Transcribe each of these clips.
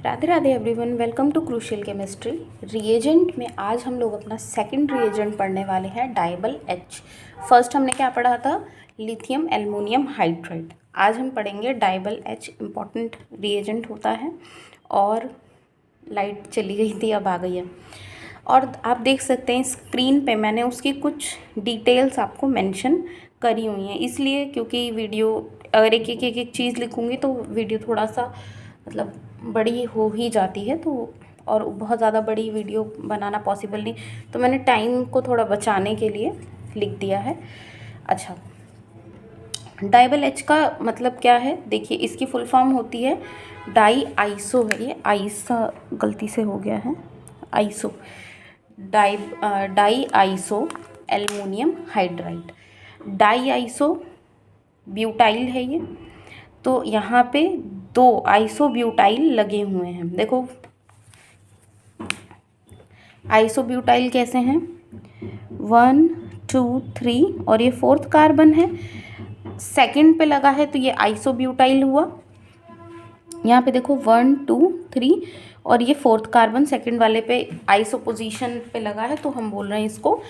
Radhe Radhe everyone, welcome to crucial chemistry. Reagent में आज हम लोग अपना सेकंड रिएजेंट पढ़ने वाले हैं, डाइबल एच। फर्स्ट हमने क्या पढ़ा था? Lithium aluminium hydride. आज हम पढ़ेंगे डाइबल एच। इम्पॉर्टेंट रिएजेंट होता है। और लाइट चली गई थी, अब आ गई है। और आप देख सकते हैं स्क्रीन पे मैंने उसकी कुछ डिटेल्स आपको मेंशन करी हुई हैं, इसलिए क्योंकि वीडियो अगर एक चीज़ लिखूँगी तो वीडियो थोड़ा सा मतलब बड़ी हो ही जाती है, तो और बहुत ज़्यादा बड़ी वीडियो बनाना पॉसिबल नहीं, तो मैंने टाइम को थोड़ा बचाने के लिए लिख दिया है। अच्छा, डाइबल एच का मतलब क्या है? देखिए, इसकी फुल फॉर्म होती है डाई आइसो है। ये आइसा गलती से हो गया है, iso di iso aluminium hydride. Di iso butyl है ये, तो यहाँ पे दो आइसोब्यूटाइल लगे हुए हैं। देखो आइसोब्यूटाइल कैसे हैं, 1 2 3 और ये फोर्थ कार्बन है, सेकंड पे लगा है तो ये आइसोब्यूटाइल हुआ। यहाँ पे देखो 1 2 3 और ये फोर्थ कार्बन सेकंड वाले पे आइसो पोजीशन पे लगा है, तो हम बोल रहे हैं इसको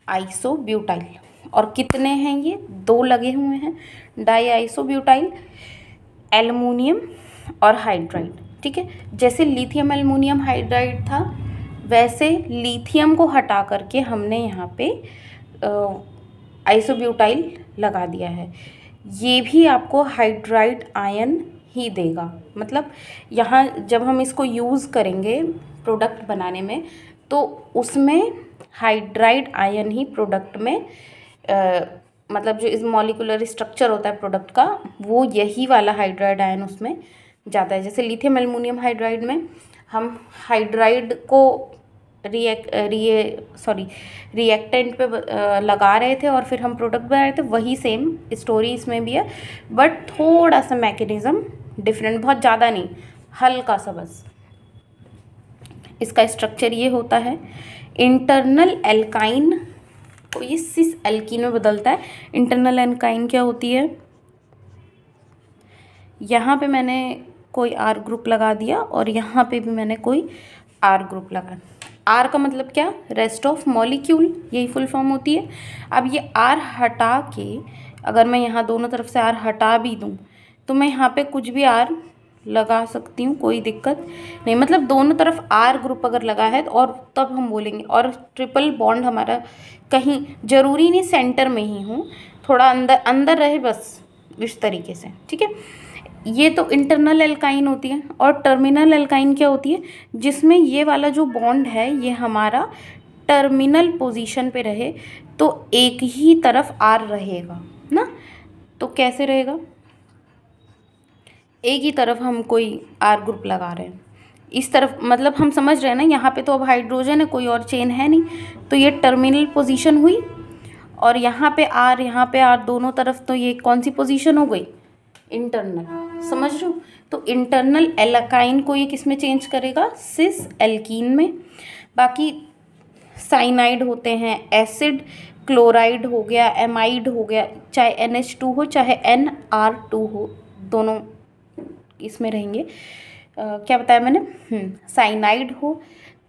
आइसोब्यूटाइल। और कितने हैं ये? 2 लगे हुए हैं, डाई आइसोब्यूटाइल एल्युमिनियम और हाइड्राइड। ठीक है, जैसे लिथियम एल्युमिनियम हाइड्राइड था, वैसे लिथियम को हटा करके हमने यहाँ पे आइसोब्यूटाइल लगा दिया है। ये भी आपको हाइड्राइड आयन ही देगा। मतलब यहाँ जब हम इसको यूज़ करेंगे प्रोडक्ट बनाने में, तो उसमें हाइड्राइड आयन ही प्रोडक्ट में मतलब जो इस मॉलिक्यूलर स्ट्रक्चर होता है प्रोडक्ट का, वो यही वाला हाइड्राइड आयन उसमें जाता है। जैसे लिथियम एल्युमिनियम हाइड्राइड में हम हाइड्राइड को रिएक्टेंट पे लगा रहे थे और फिर हम प्रोडक्ट बना रहे थे, वही सेम स्टोरी इसमें भी है, बट थोड़ा सा मैकेनिज्म डिफरेंट, बहुत ज़्यादा नहीं, हल्का सा बस। इसका स्ट्रक्चर ये होता है, इंटरनल एल्काइन को ये सिस एल्कीन में बदलता है। इंटरनल एल्काइन क्या होती है? यहाँ पे मैंने कोई आर ग्रुप लगा दिया और यहाँ पे भी मैंने कोई आर ग्रुप लगा। आर का मतलब क्या? रेस्ट ऑफ मॉलिक्यूल, यही फुल फॉर्म होती है। अब ये आर हटा के अगर मैं यहाँ दोनों तरफ से आर हटा भी दूँ तो मैं यहाँ पे कुछ भी आर लगा सकती हूँ, कोई दिक्कत नहीं। मतलब दोनों तरफ आर ग्रुप अगर लगा है और तब हम बोलेंगे। और ट्रिपल बॉन्ड हमारा कहीं ज़रूरी नहीं सेंटर में ही हो, थोड़ा अंदर अंदर रहे, बस इस तरीके से। ठीक है, ये तो इंटरनल एल्काइन होती है। और टर्मिनल एल्काइन क्या होती है? जिसमें ये वाला जो बॉन्ड है ये हमारा टर्मिनल पोजीशन पे रहे, तो एक ही तरफ आर रहेगा ना। तो कैसे रहेगा? एक ही तरफ हम कोई आर ग्रुप लगा रहे हैं, इस तरफ, मतलब हम समझ रहे हैं ना, यहाँ पे तो अब हाइड्रोजन है, कोई और चेन है नहीं, तो ये टर्मिनल पोजीशन हुई। और यहाँ पे आर दोनों तरफ, तो ये कौन सी पोजीशन हो गई? इंटरनल। समझ रहे हो? तो इंटरनल एल्काइन को ये किस में चेंज करेगा? सिस एल्कीन में। बाकी साइनाइड होते हैं, एसिड क्लोराइड हो गया, एमाइड हो गया, चाहे NH2 हो चाहे NR2 हो, दोनों इसमें रहेंगे। क्या बताया मैंने? साइनाइड हो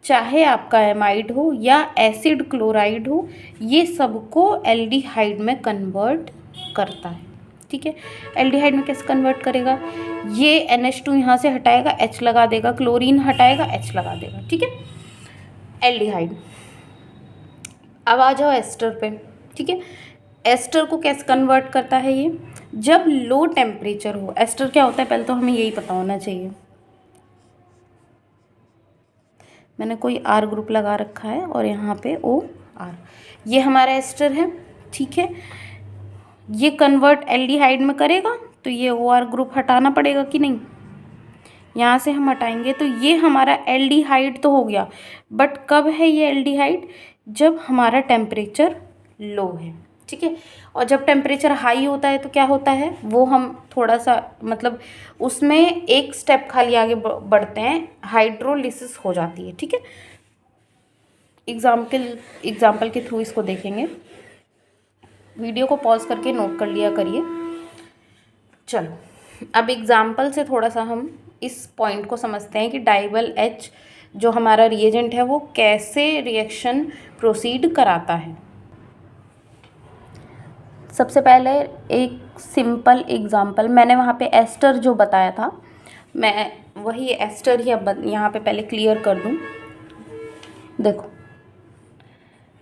चाहे आपका एमाइड हो या एसिड क्लोराइड हो, ये सबको एल्डिहाइड में कन्वर्ट करता है। ठीक है, एल्डिहाइड में कैसे कन्वर्ट करेगा? ये NH2 यहाँ से हटाएगा, H लगा देगा, क्लोरीन हटाएगा, H लगा देगा। ठीक है, एल्डिहाइड। अब आ जाओ एस्टर पे। ठीक है, एस्टर को कैसे कन्वर्ट करता है ये? जब लो टेम्परेचर हो। एस्टर क्या होता है पहले तो हमें यही पता होना चाहिए। मैंने कोई आर ग्रुप लगा रखा है और यहाँ पे OR, ये हमारा एस्टर है। ठीक है, ये कन्वर्ट एल्डिहाइड में करेगा, तो ये OR ग्रुप हटाना पड़ेगा कि नहीं? यहाँ से हम हटाएंगे तो ये हमारा एल्डिहाइड तो हो गया, बट कब है ये एल्डिहाइड? जब हमारा टेम्परेचर लो है। ठीक है, और जब टेम्परेचर हाई होता है तो क्या होता है, वो हम थोड़ा सा मतलब उसमें एक स्टेप खाली आगे बढ़ते हैं, हाइड्रोलिसिस हो जाती है। ठीक है, एग्जाम्पल के थ्रू इसको देखेंगे। वीडियो को पॉज करके नोट कर लिया करिए। चलो, अब एग्जाम्पल से थोड़ा सा हम इस पॉइंट को समझते हैं कि डाइबल H जो हमारा रिएजेंट है वो कैसे रिएक्शन प्रोसीड कराता है। सबसे पहले एक सिंपल एग्जांपल, मैंने वहाँ पे एस्टर जो बताया था, मैं वही एस्टर ही अब यहाँ पे पहले क्लियर कर दूँ। देखो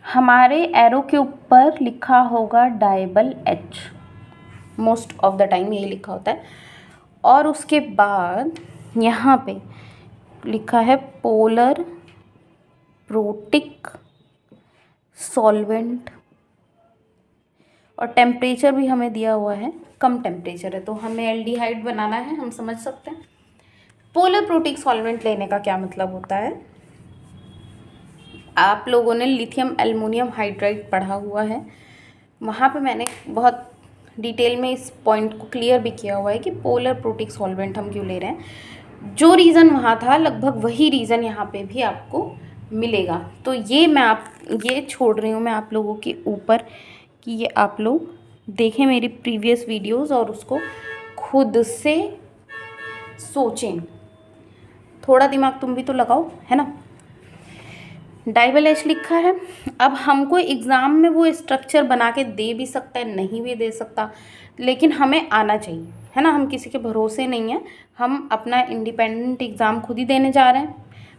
हमारे एरो के ऊपर लिखा होगा डाइबल H, most of the time यही लिखा होता है, और उसके बाद यहाँ पे लिखा है पोलर प्रोटिक सॉल्वेंट, और टेम्परेचर भी हमें दिया हुआ है, कम टेम्परेचर है तो हमें एल्डिहाइड बनाना है, हम समझ सकते हैं। पोलर प्रोटिक सॉल्वेंट लेने का क्या मतलब होता है, आप लोगों ने लिथियम एल्युमिनियम हाइड्राइड पढ़ा हुआ है, वहाँ पे मैंने बहुत डिटेल में इस पॉइंट को क्लियर भी किया हुआ है कि पोलर प्रोटिक सॉल्वेंट हम क्यों ले रहे हैं। जो रीज़न वहाँ था लगभग वही रीज़न यहाँ पे भी आपको मिलेगा। तो ये छोड़ रही हूँ मैं आप लोगों के ऊपर कि ये आप लोग देखें मेरी प्रीवियस वीडियोस और उसको खुद से सोचें, थोड़ा दिमाग तुम भी तो लगाओ, है ना। डाइबल H लिखा है, अब हमको एग्ज़ाम में वो स्ट्रक्चर बना के दे भी सकता है, नहीं भी दे सकता, लेकिन हमें आना चाहिए, है ना। हम किसी के भरोसे नहीं हैं, हम अपना इंडिपेंडेंट एग्ज़ाम खुद ही देने जा रहे हैं,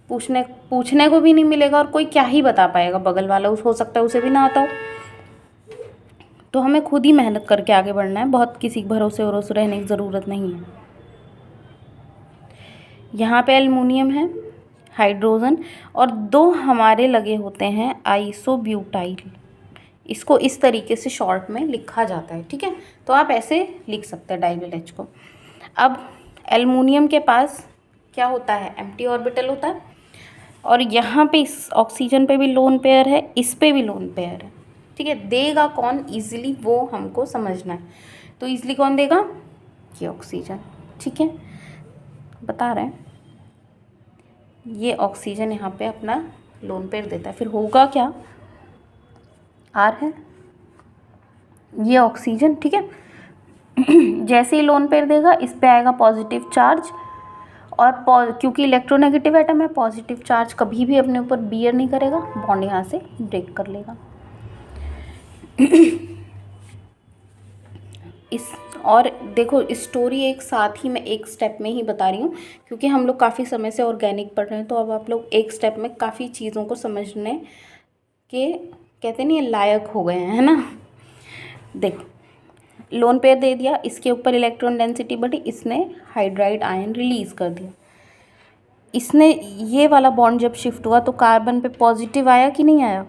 पूछने को भी नहीं मिलेगा और कोई क्या ही बता पाएगा, बगल वाला हो सकता है उसे भी ना आता हो। तो हमें खुद ही मेहनत करके आगे बढ़ना है, बहुत किसी के भरोसे वरोसे रहने की ज़रूरत नहीं है। यहाँ पे एल्युमिनियम है, हाइड्रोजन, और 2 हमारे लगे होते हैं आइसोब्यूटाइल, इसको इस तरीके से शॉर्ट में लिखा जाता है, ठीक है। तो आप ऐसे लिख सकते हैं डाइबल H को। अब एल्युमिनियम के पास क्या होता है, एम्प्टी ऑर्बिटल होता है, और यहाँ पे इस ऑक्सीजन पे भी लोन पेयर है, इस पे भी लोन पेयर है, ठीक है। देगा कौन ईजिली वो हमको समझना है, तो ईजिली कौन देगा, ये ऑक्सीजन, ठीक है, बता रहे हैं। ये ऑक्सीजन यहाँ पे अपना लोन पेयर देता है, फिर होगा क्या, R है, ये ऑक्सीजन, ठीक है। जैसे ही लोन पेयर देगा इस पे आएगा पॉजिटिव चार्ज, और क्योंकि इलेक्ट्रोनेगेटिव एटम है, पॉजिटिव चार्ज कभी भी अपने ऊपर बियर नहीं करेगा, बॉन्ड यहाँ से ब्रेक कर लेगा। और देखो स्टोरी एक साथ ही मैं एक स्टेप में ही बता रही हूँ, क्योंकि हम लोग काफ़ी समय से ऑर्गेनिक पढ़ रहे हैं, तो अब आप लोग एक स्टेप में काफ़ी चीज़ों को समझने के कहते नहीं लायक हो गए हैं, है ना। देखो लोन पेयर दे दिया, इसके ऊपर इलेक्ट्रॉन डेंसिटी बढ़ी, इसने हाइड्राइड आयन रिलीज़ कर दिया, इसने ये वाला बॉन्ड जब शिफ्ट हुआ तो कार्बन पे पॉजिटिव आया कि नहीं आया,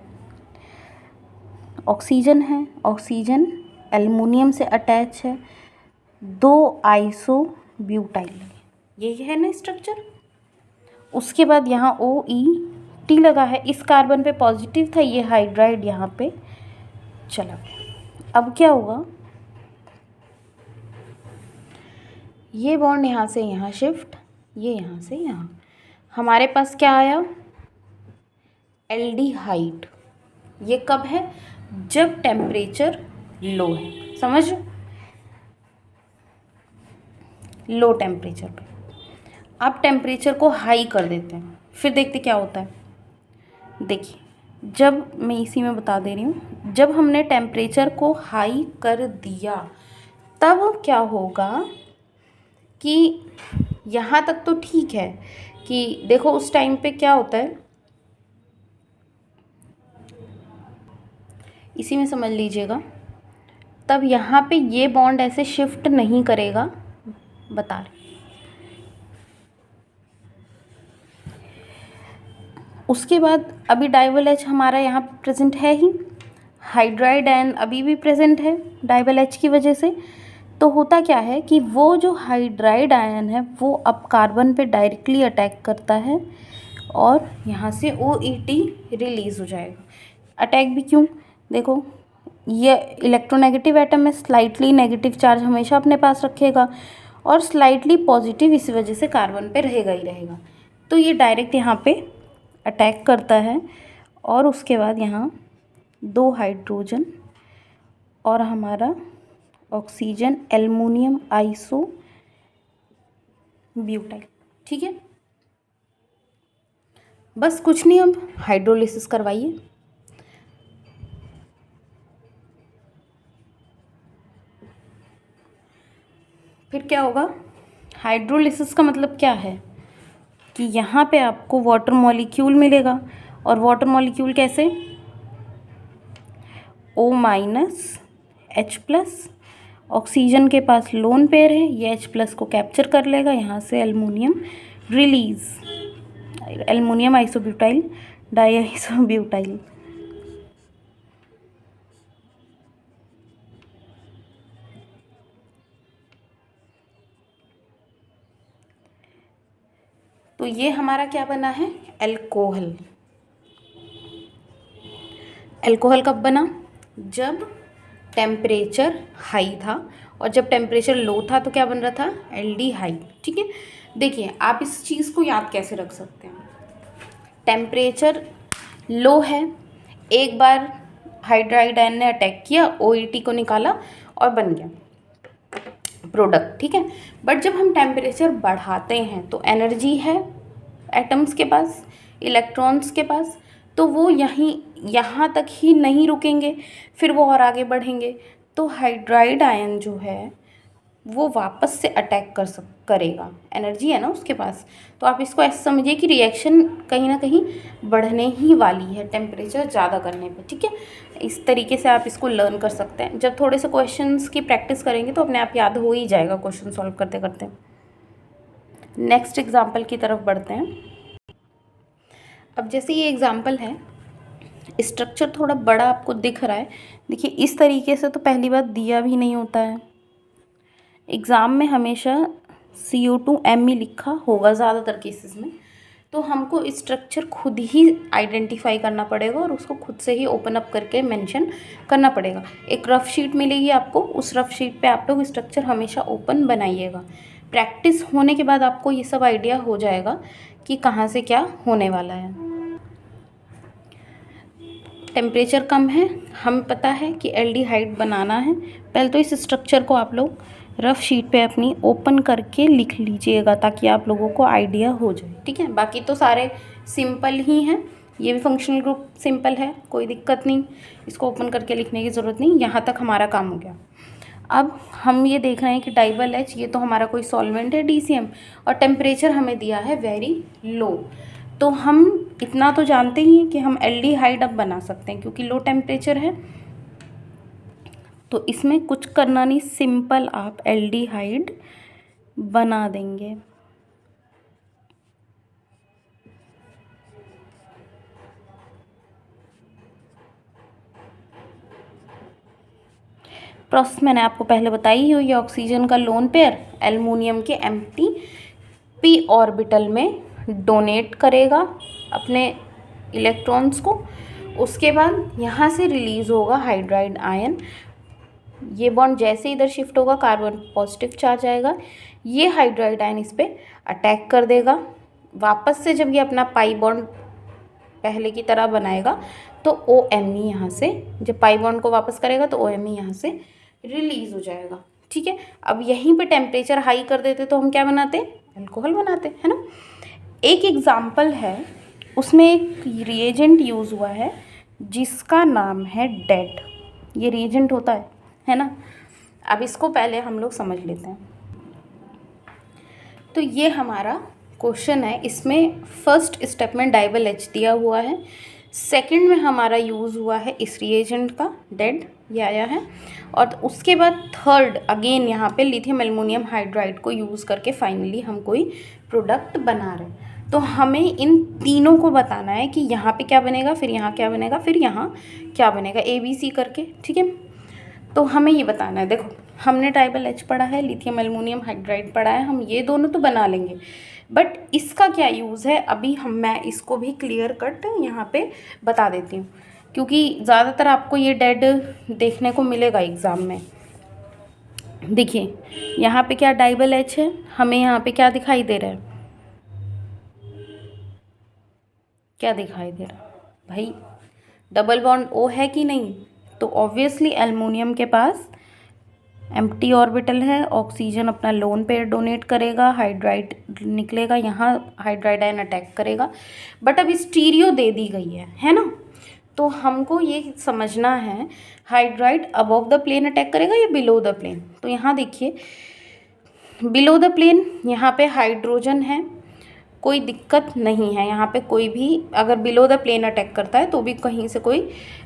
ऑक्सीजन है, ऑक्सीजन एल्युमिनियम से अटैच है, 2 आइसोब्यूटाइल, यही है ना स्ट्रक्चर। उसके बाद यहाँ OET लगा है, इस कार्बन पे पॉजिटिव था, ये हाइड्राइड यहाँ पे चला गया। अब क्या होगा, ये बॉन्ड यहाँ से यहाँ शिफ्ट, ये यहाँ से यहाँ, हमारे पास क्या आया, एल्डिहाइड। ये कब है, जब टेम्परेचर लो है, समझ, लो टेम्परेचर पे। आप टेम्परेचर को हाई कर देते हैं, फिर देखते क्या होता है। देखिए जब मैं इसी में बता दे रही हूँ, जब हमने टेम्परेचर को हाई कर दिया तब क्या होगा कि यहाँ तक तो ठीक है कि देखो उस टाइम पे क्या होता है, इसी में समझ लीजिएगा, तब यहाँ पे ये बॉन्ड ऐसे शिफ्ट नहीं करेगा, बता रहे। उसके बाद अभी डाइबल H हमारा यहाँ प्रेजेंट है ही, हाइड्राइड आयन अभी भी प्रेजेंट है डाइबल H की वजह से। तो होता क्या है कि वो जो हाइड्राइड आयन है वो अब कार्बन पे डायरेक्टली अटैक करता है और यहाँ से OET रिलीज़ हो जाएगा। अटैक भी क्यों, देखो ये इलेक्ट्रोनेगेटिव एटम है, स्लाइटली नेगेटिव चार्ज हमेशा अपने पास रखेगा और स्लाइटली पॉजिटिव इसी वजह से कार्बन पे रहेगा ही रहेगा। तो ये डायरेक्ट यहाँ पे अटैक करता है और उसके बाद यहाँ 2 हाइड्रोजन और हमारा ऑक्सीजन एल्युमिनियम आइसोब्यूटाइल ठीक है, बस कुछ नहीं, अब हाइड्रोलिसिस करवाइए। फिर क्या होगा, हाइड्रोलिसिस का मतलब क्या है कि यहाँ पे आपको वाटर मॉलिक्यूल मिलेगा, और वाटर मॉलिक्यूल कैसे, O-H+, ऑक्सीजन के पास लोन पेयर है, ये H+ को कैप्चर कर लेगा, यहाँ से एल्युमिनियम रिलीज, एल्युमिनियम आइसोब्यूटाइल डाइआइसोब्यूटाइल। तो ये हमारा क्या बना है, अल्कोहल। अल्कोहल कब बना, जब टेम्परेचर हाई था, और जब टेम्परेचर लो था तो क्या बन रहा था, एल्डिहाइड। ठीक है, देखिए आप इस चीज़ को याद कैसे रख सकते हैं, टेम्परेचर लो है, एक बार हाइड्राइड आयन ने अटैक किया, OET को निकाला और बन गया प्रोडक्ट। ठीक है, बट जब हम टेम्परेचर बढ़ाते हैं तो एनर्जी है एटम्स के पास, इलेक्ट्रॉन्स के पास, तो वो यहाँ तक ही नहीं रुकेंगे, फिर वो और आगे बढ़ेंगे, तो हाइड्राइड आयन जो है वो वापस से अटैक करेगा, एनर्जी है ना उसके पास। तो आप इसको ऐसे समझिए कि रिएक्शन कहीं ना कहीं बढ़ने ही वाली है टेम्परेचर ज़्यादा करने पे। ठीक है, इस तरीके से आप इसको लर्न कर सकते हैं। जब थोड़े से क्वेश्चंस की प्रैक्टिस करेंगे तो अपने आप याद हो ही जाएगा क्वेश्चन सॉल्व करते करते। नेक्स्ट एग्जाम्पल की तरफ बढ़ते हैं। अब जैसे ये एग्जाम्पल है, स्ट्रक्चर थोड़ा बड़ा आपको दिख रहा है, देखिए इस तरीके से तो पहली बात दिया भी नहीं होता है एग्ज़ाम में, हमेशा CO2Me लिखा होगा ज़्यादातर केसेस में, तो हमको स्ट्रक्चर खुद ही आइडेंटिफाई करना पड़ेगा और उसको खुद से ही ओपन अप करके मेंशन करना पड़ेगा। एक रफ शीट मिलेगी आपको, उस रफ शीट पे आप लोग स्ट्रक्चर हमेशा ओपन बनाइएगा। प्रैक्टिस होने के बाद आपको ये सब आइडिया हो जाएगा कि कहाँ से क्या होने वाला है। टेम्परेचर कम है, हमें पता है कि एल्डिहाइड बनाना है, पहले तो इस स्ट्रक्चर को आप लोग रफ शीट पे अपनी ओपन करके लिख लीजिएगा ताकि आप लोगों को आइडिया हो जाए। ठीक है, बाकी तो सारे सिंपल ही हैं, ये भी फंक्शनल ग्रुप सिंपल है, कोई दिक्कत नहीं, इसको ओपन करके लिखने की ज़रूरत नहीं, यहाँ तक हमारा काम हो गया। अब हम ये देख रहे हैं कि डाइबल H, ये तो हमारा कोई सॉल्वेंट है DCM, और टेम्परेचर हमें दिया है वेरी लो, तो हम इतना तो जानते ही हैं कि हम एल्डिहाइड अब बना सकते हैं क्योंकि लो टेम्परेचर है, तो इसमें कुछ करना नहीं, सिंपल आप एल्डिहाइड बना देंगे। प्रोसेस मैंने आपको पहले बताई ही हुई है, ऑक्सीजन का लोन पेयर एल्युमिनियम के एम्प्टी p ऑर्बिटल में डोनेट करेगा अपने इलेक्ट्रॉन्स को, उसके बाद यहाँ से रिलीज़ होगा हाइड्राइड आयन, ये बॉन्ड जैसे इधर शिफ्ट होगा कार्बन पॉजिटिव चार्ज आएगा, ये हाइड्राइड आयन इस पर अटैक कर देगा, वापस से जब ये अपना पाई बॉन्ड पहले की तरह बनाएगा तो OMe यहाँ से, जब पाई बॉन्ड को वापस करेगा तो OMe यहाँ से रिलीज़ हो जाएगा। ठीक है, अब यहीं पे टेम्परेचर हाई कर देते तो हम क्या बनाते, अल्कोहल बनाते, है ना। एक एग्जाम्पल है, उसमें एक रिएजेंट यूज़ हुआ है जिसका नाम है डेड, ये रिएजेंट होता है ना। अब इसको पहले हम लोग समझ लेते हैं। तो ये हमारा क्वेश्चन है, इसमें फर्स्ट स्टेप में डाइबल H दिया हुआ है, सेकंड में हमारा यूज़ हुआ है इस रिएजेंट का डेड, ये आया है, और उसके बाद थर्ड अगेन यहाँ पे लिथियम एल्युमिनियम हाइड्राइड को यूज़ करके फाइनली हम कोई प्रोडक्ट बना रहे हैं। तो हमें इन तीनों को बताना है कि यहाँ पे क्या बनेगा, फिर यहाँ क्या बनेगा, फिर यहाँ क्या बनेगा, ABC करके। ठीक है, तो हमें ये बताना है, देखो हमने डाइबल H पढ़ा है, लिथियम एल्युमिनियम हाइड्राइड पढ़ा है, हम ये दोनों तो बना लेंगे, बट इसका क्या यूज़ है अभी मैं इसको भी क्लियर कट यहाँ पे बता देती हूँ, क्योंकि ज़्यादातर आपको ये डेड देखने को मिलेगा एग्ज़ाम में। देखिए यहाँ पे क्या डाइबल H है, हमें यहाँ पे क्या दिखाई दे रहा है, क्या दिखाई दे रहा है भाई, डबल बॉन्ड O है कि नहीं, तो ऑब्वियसली एल्युमिनियम के पास एम्प्टी ऑर्बिटल है, ऑक्सीजन अपना लोन पेयर डोनेट करेगा, हाइड्राइड निकलेगा, यहाँ हाइड्राइड आयन अटैक करेगा। बट अब स्टीरियो दे दी गई है ना, तो हमको ये समझना है hydride above the plane attack करेगा या बिलो द प्लेन। तो यहाँ देखिए बिलो द प्लेन यहाँ पे हाइड्रोजन है, कोई दिक्कत नहीं है यहाँ पे, कोई भी अगर बिलो द प्लेन अटैक करता है तो भी कहीं से कोई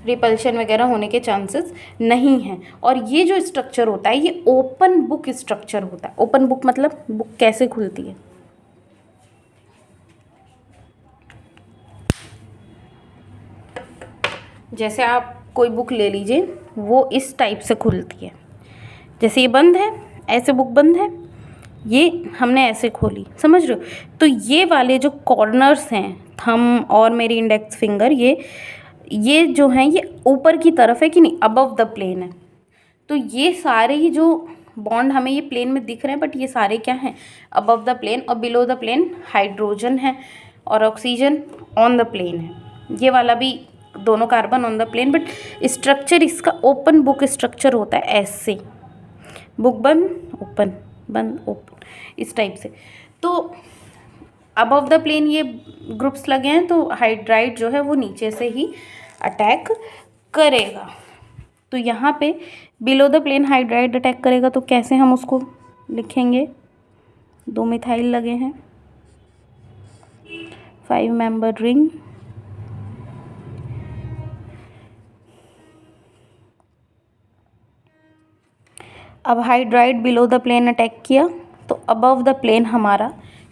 रिपल्शन वगैरह होने के चांसेस नहीं हैं। और ये जो स्ट्रक्चर होता है ये ओपन बुक स्ट्रक्चर होता है। ओपन बुक मतलब बुक कैसे खुलती है, जैसे आप कोई बुक ले लीजिए वो इस टाइप से खुलती है, जैसे ये बंद है, ऐसे बुक बंद है, ये हमने ऐसे खोली, समझ रहे हो। तो ये वाले जो कॉर्नर्स हैं, थंब और मेरी इंडेक्स फिंगर, ये जो हैं ये ऊपर की तरफ है कि नहीं, अबव द प्लेन है। तो ये सारे ही जो बॉन्ड हमें ये प्लेन में दिख रहे हैं, बट ये सारे क्या हैं, अबव द प्लेन। और बिलो द प्लेन हाइड्रोजन है और ऑक्सीजन ऑन द प्लेन है। ये वाला भी दोनों carbon on the plane, but structure इसका ओपन बुक स्ट्रक्चर होता है ऐसे, बुक बंद ओपन बंद ओपन, इस टाइप से। तो अबव द प्लेन ये ग्रुप्स लगे हैं, तो हाइड्राइड जो है वो नीचे से ही अटैक करेगा। तो यहाँ पे below the plane hydride attack करेगा, तो कैसे हम उसको लिखेंगे, 2 मिथाइल लगे हैं, 5 मेंबर रिंग, अब hydride below the plane attack किया तो अबव द प्लेन हमारा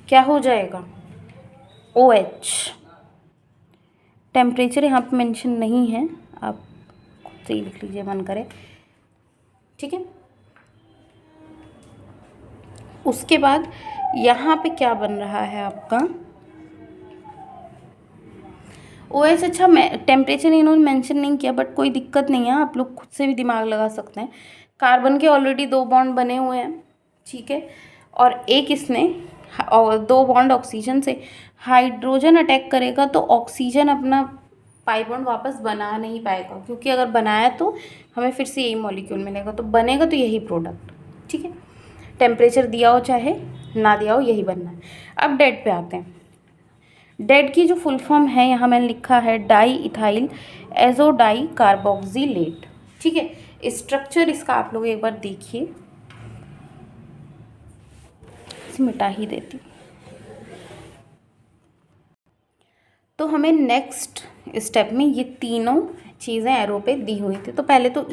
क्या हो जाएगा, OH। टेम्परेचर यहाँ पे मेंशन नहीं है, आप खुद से ही लिख लीजिए मन करे, ठीक है। उसके बाद यहाँ पे क्या बन रहा है आपका OH। अच्छा, मैं टेम्परेचर इन्होंने मेंशन नहीं किया, बट कोई दिक्कत नहीं है, आप लोग खुद से भी दिमाग लगा सकते हैं। कार्बन के ऑलरेडी 2 बॉन्ड बने हुए हैं, ठीक है, और एक इसने और 2 बॉन्ड ऑक्सीजन से। हाइड्रोजन अटैक करेगा तो ऑक्सीजन अपना पाई बॉन्ड वापस बना नहीं पाएगा, क्योंकि अगर बनाया तो हमें फिर से यही मॉलिक्यूल मिलेगा, तो बनेगा तो यही प्रोडक्ट, ठीक है। टेम्परेचर दिया हो चाहे ना दिया हो, यही बनना है। अब डेड पे आते हैं। डेड की जो फुल फॉर्म है यहाँ मैंने लिखा है डाई इथाइल एजोडाई कार्बोक्सिलेट, ठीक है। स्ट्रक्चर इसका आप लोग एक बार देखिए, इसे मिटा ही देती। तो हमें नेक्स्ट स्टेप में ये तीनों चीज़ें एरो पे दी हुई थी, तो पहले तो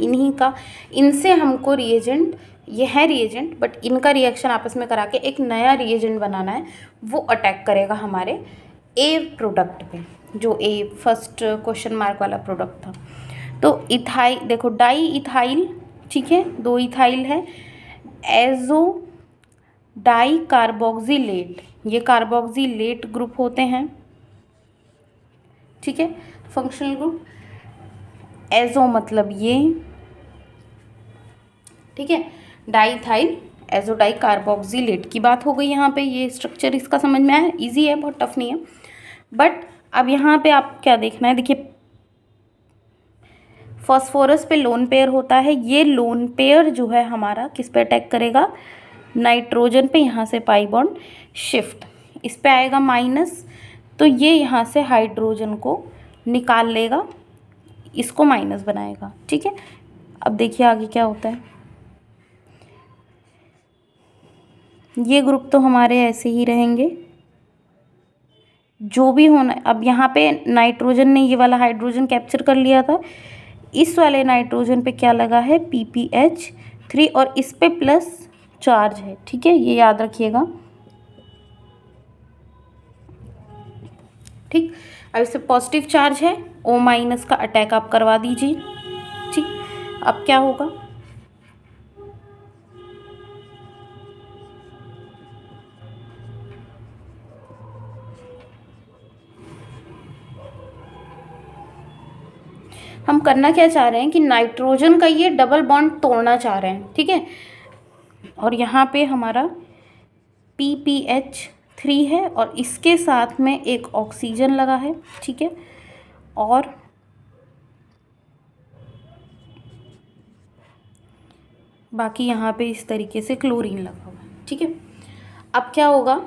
इनसे हमको रिएजेंट, ये है रिएजेंट, बट इनका रिएक्शन आपस में करा के एक नया रिएजेंट बनाना है, वो अटैक करेगा हमारे ए प्रोडक्ट पे, जो ए फर्स्ट क्वेश्चन मार्क वाला प्रोडक्ट था। तो इथाइल देखो, डाई इथाइल, ठीक है, 2 इथाइल है, एजो डाई कार्बोक्सिलेट, ये कार्बोक्सिलेट ग्रुप होते हैं, ठीक है, फंक्शनल ग्रुप। एजो मतलब ये, ठीक है, diethyl azo dicarboxylate की बात हो गई यहाँ पे। ये स्ट्रक्चर इसका समझ में आया, इजी है, बहुत टफ नहीं है। बट अब यहाँ पे आप क्या देखना है, देखिए फॉस्फोरस पे लोन पेयर होता है, ये लोन पेयर जो है हमारा किस पे अटैक करेगा, नाइट्रोजन पे। यहाँ से पाई बॉन्ड शिफ्ट, इस पे आएगा माइनस, तो ये यहाँ से हाइड्रोजन को निकाल लेगा, इसको माइनस बनाएगा, ठीक है। अब देखिए आगे क्या होता है, ये ग्रुप तो हमारे ऐसे ही रहेंगे, जो भी होना। अब यहाँ पे नाइट्रोजन ने ये वाला हाइड्रोजन कैप्चर कर लिया था, इस वाले नाइट्रोजन पे क्या लगा है, PPH3, और इस पे प्लस चार्ज है, ठीक है, ये याद रखिएगा, ठीक। अब इस पे पॉजिटिव चार्ज है, O- का अटैक आप करवा दीजिए, ठीक। अब क्या होगा, हम करना क्या चाह रहे हैं कि नाइट्रोजन का ये डबल बॉन्ड तोड़ना चाह रहे हैं, ठीक है। और यहाँ पे हमारा PPH3 है और इसके साथ में एक ऑक्सीजन लगा है, ठीक है। और बाकी यहाँ पे इस तरीके से क्लोरीन लगा हुआ है, ठीक है। अब क्या होगा,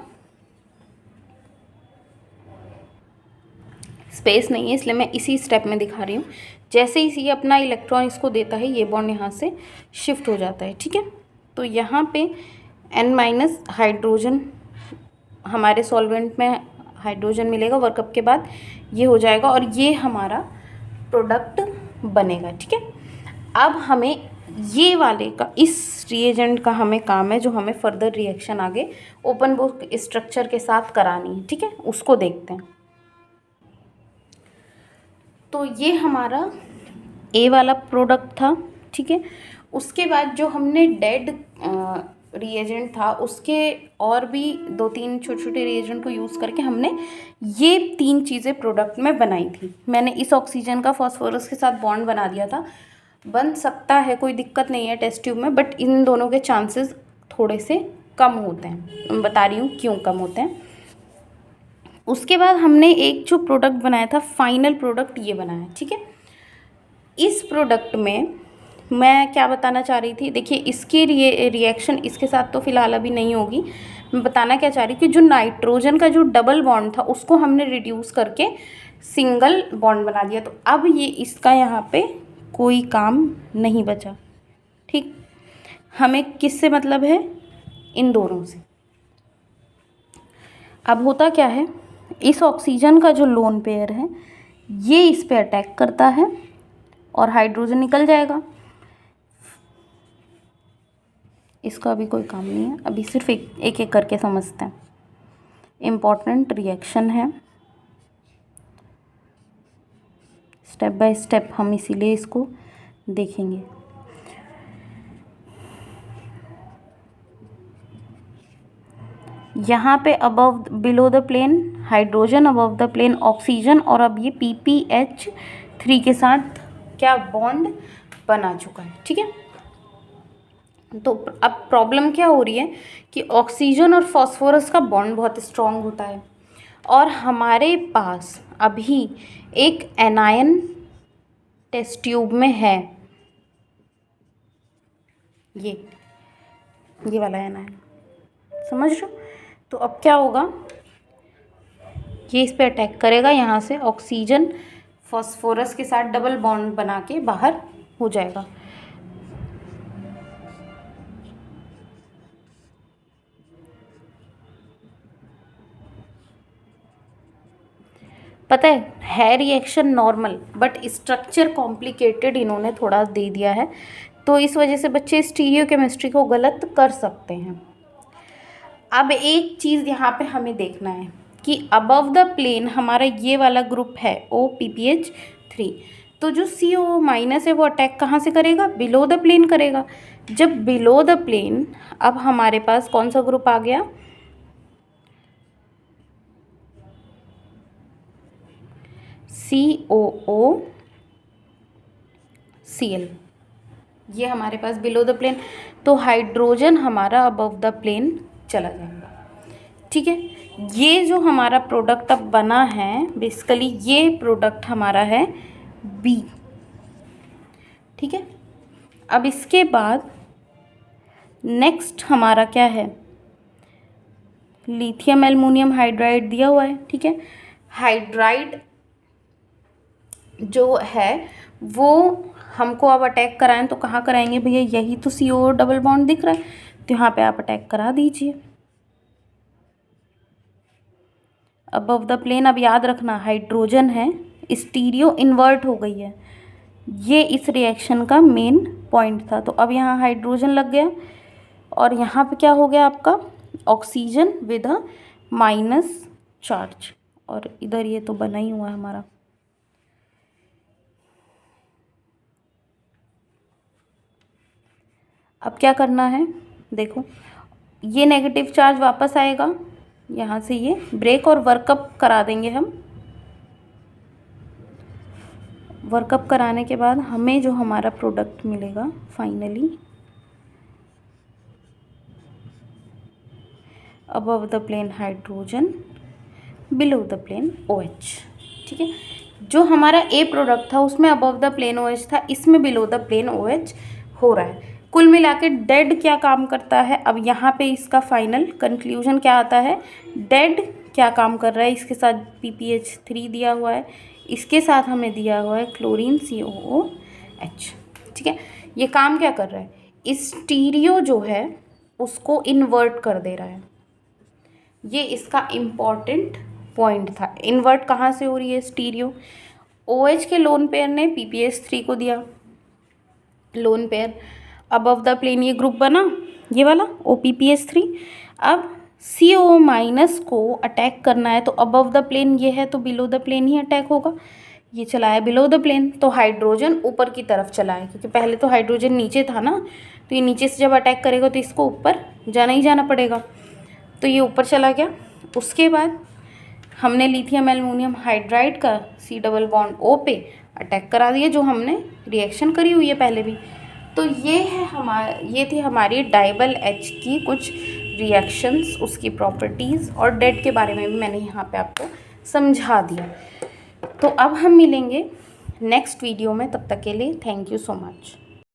स्पेस नहीं है इसलिए मैं इसी स्टेप में दिखा रही हूँ। जैसे ही ये अपना इलेक्ट्रॉन इसको देता है, ये बॉन्ड यहाँ से शिफ्ट हो जाता है, ठीक है। तो यहाँ पे N- हाइड्रोजन, हमारे सॉल्वेंट में हाइड्रोजन मिलेगा वर्कअप के बाद, ये हो जाएगा और ये हमारा प्रोडक्ट बनेगा, ठीक है। अब हमें ये वाले का, इस रिएजेंट का हमें काम है जो हमें फर्दर रिएक्शन आगे ओपन बुक स्ट्रक्चर के साथ करानी है, ठीक है। उसको देखते हैं। तो ये हमारा ए वाला प्रोडक्ट था, ठीक है। उसके बाद जो हमने डेड रिएजेंट था, उसके और भी 2-3 छोटे-छोटे रिएजेंट को यूज़ करके हमने ये 3 चीज़ें प्रोडक्ट में बनाई थी। मैंने इस ऑक्सीजन का फॉस्फोरस के साथ बॉन्ड बना दिया था, बन सकता है, कोई दिक्कत नहीं है टेस्ट ट्यूब में, बट इन दोनों के चांसेस थोड़े से कम होते हैं। मैं बता रही हूँ क्यों कम होते हैं। उसके बाद हमने एक जो प्रोडक्ट बनाया था, फाइनल प्रोडक्ट ये बनाया, ठीक है। इस प्रोडक्ट में मैं क्या बताना चाह रही थी, देखिए इसकी रिएक्शन इसके साथ तो फ़िलहाल अभी नहीं होगी। मैं बताना क्या चाह रही थी, जो नाइट्रोजन का जो डबल बॉन्ड था उसको हमने रिड्यूस करके सिंगल बॉन्ड बना दिया। तो अब ये इसका यहाँ पे कोई काम नहीं बचा, ठीक। हमें किससे मतलब है, इन दोनों से। अब होता क्या है, इस ऑक्सीजन का जो लोन पेयर है ये इस पे अटैक करता है और हाइड्रोजन निकल जाएगा। इसका अभी कोई काम नहीं है, अभी सिर्फ एक एक करके समझते हैं। इम्पॉर्टेंट रिएक्शन है, स्टेप बाय स्टेप हम इसीलिए इसको देखेंगे। यहाँ पे above below the plane hydrogen, above the plane oxygen, और अब ये PPH3 के साथ क्या बॉन्ड बना चुका है, ठीक है। तो अब प्रॉब्लम क्या हो रही है कि ऑक्सीजन और फॉस्फोरस का बॉन्ड बहुत स्ट्रॉन्ग होता है और हमारे पास अभी एक एनायन टेस्ट ट्यूब में है, ये वाला एनायन, समझ रहे हो। तो अब क्या होगा, ये इस पे अटैक करेगा, यहाँ से ऑक्सीजन फॉस्फोरस के साथ डबल बॉन्ड बना के बाहर हो जाएगा। पता है reaction normal, but structure complicated इन्होंने थोड़ा दे दिया है, तो इस वजह से बच्चे स्टीरियोकेमिस्ट्री को गलत कर सकते हैं। अब एक चीज़ यहाँ पे हमें देखना है कि अबव द प्लेन हमारा ये वाला ग्रुप है OPPH3, तो जो CO- है वो अटैक कहाँ से करेगा, बिलो द प्लेन करेगा। जब बिलो द प्लेन, अब हमारे पास कौन सा ग्रुप आ गया, COOCl, ये हमारे पास बिलो द प्लेन, तो हाइड्रोजन हमारा अबव द प्लेन चला जाएगा, ठीक है। ये जो हमारा प्रोडक्ट अब बना है, बेसिकली ये प्रोडक्ट हमारा है B, ठीक है। अब इसके बाद नेक्स्ट हमारा क्या है, लिथियम एल्युमिनियम हाइड्राइड दिया हुआ है, ठीक है। हाइड्राइड जो है वो हमको अब अटैक कराएं तो कहाँ कराएंगे भैया, यही तो CO डबल बॉन्ड दिख रहा है, तो यहाँ पे आप अटैक करा दीजिए अबव द प्लेन। अब याद रखना हाइड्रोजन है, स्टीरियो इन्वर्ट हो गई है, ये इस रिएक्शन का मेन पॉइंट था। तो अब यहाँ हाइड्रोजन लग गया और यहाँ पे क्या हो गया आपका, oxygen with a minus charge, और इधर ये तो बना ही हुआ है हमारा। अब क्या करना है, देखो ये नेगेटिव चार्ज वापस आएगा, यहाँ से ये ब्रेक और वर्कअप करा देंगे हम। वर्कअप कराने के बाद हमें जो हमारा प्रोडक्ट मिलेगा finally, above the plane hydrogen, below the plane OH, ठीक है। जो हमारा ए प्रोडक्ट था उसमें अबव द प्लेन OH था, इसमें बिलो द प्लेन OH हो रहा है। कुल मिला के डेड क्या काम करता है, अब यहाँ पे इसका फाइनल कंक्लूजन क्या आता है, डेड क्या काम कर रहा है, इसके साथ PPH3 दिया हुआ है, इसके साथ हमें दिया हुआ है क्लोरीन COOH, ठीक है। ये काम क्या कर रहा है, इस स्टीरियो जो है उसको इन्वर्ट कर दे रहा है, ये इसका इम्पॉर्टेंट पॉइंट था। इन्वर्ट कहाँ से हो रही है स्टीरियो, OH के लोन पेयर ने PPH3 को दिया lone pair, above the plane ये ग्रुप बना, ये वाला OPPH3। अब CO माइनस को अटैक करना है तो अबव द प्लेन ये है तो बिलो द प्लेन ही अटैक होगा, ये चला है बिलो द प्लेन, तो हाइड्रोजन ऊपर की तरफ चला है, क्योंकि पहले तो हाइड्रोजन नीचे था ना, तो ये नीचे से जब अटैक करेगा तो इसको ऊपर जाना ही जाना पड़ेगा, तो ये ऊपर चला गया। उसके बाद हमने लिथियम एल्युमिनियम हाइड्राइड का C डबल बॉन्ड O पे अटैक करा दिया, जो हमने रिएक्शन करी हुई है पहले भी। तो ये थी हमारी डाइबल H की कुछ रिएक्शंस, उसकी प्रॉपर्टीज़, और डेड के बारे में भी मैंने यहाँ पे आपको समझा दिया। तो अब हम मिलेंगे नेक्स्ट वीडियो में, तब तक के लिए थैंक यू सो मच।